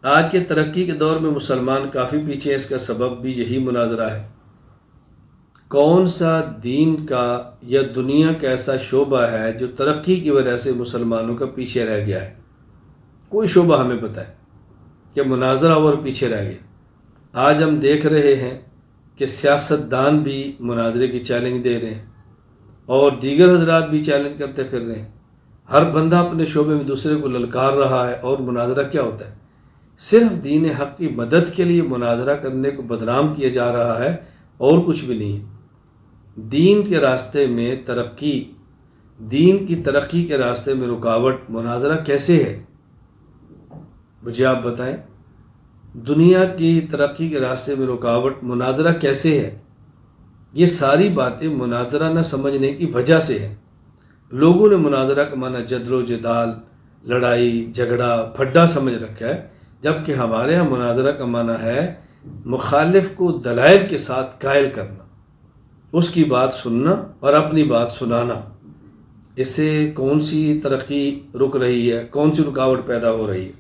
آج کے ترقی کے دور میں مسلمان کافی پیچھے ہیں، اس کا سبب بھی یہی مناظرہ ہے۔ کون سا دین کا یا دنیا کا ایسا شعبہ ہے جو ترقی کی وجہ سے مسلمانوں کا پیچھے رہ گیا ہے؟ کوئی شعبہ ہمیں پتہ ہے کہ مناظرہ اور پیچھے رہ گیا۔ آج ہم دیکھ رہے ہیں کہ سیاستدان بھی مناظرے کی چیلنج دے رہے ہیں اور دیگر حضرات بھی چیلنج کرتے پھر رہے ہیں۔ ہر بندہ اپنے شعبے میں دوسرے کو للکار رہا ہے، اور مناظرہ کیا ہوتا ہے؟ صرف دین حق کی مدد کے لیے مناظرہ کرنے کو بدنام کیا جا رہا ہے، اور کچھ بھی نہیں ہے۔ دین کے راستے میں ترقی، دین کی ترقی کے راستے میں رکاوٹ مناظرہ کیسے ہے؟ مجھے آپ بتائیں، دنیا کی ترقی کے راستے میں رکاوٹ مناظرہ کیسے ہے؟ یہ ساری باتیں مناظرہ نہ سمجھنے کی وجہ سے ہے۔ لوگوں نے مناظرہ کا معنی جدل و جدال، لڑائی جھگڑا پھڈا سمجھ رکھا ہے، جبکہ ہمارے ہاں مناظرہ کا معنی ہے مخالف کو دلائل کے ساتھ قائل کرنا، اس کی بات سننا اور اپنی بات سنانا۔ اس سے کون سی ترقی رک رہی ہے، کون سی رکاوٹ پیدا ہو رہی ہے؟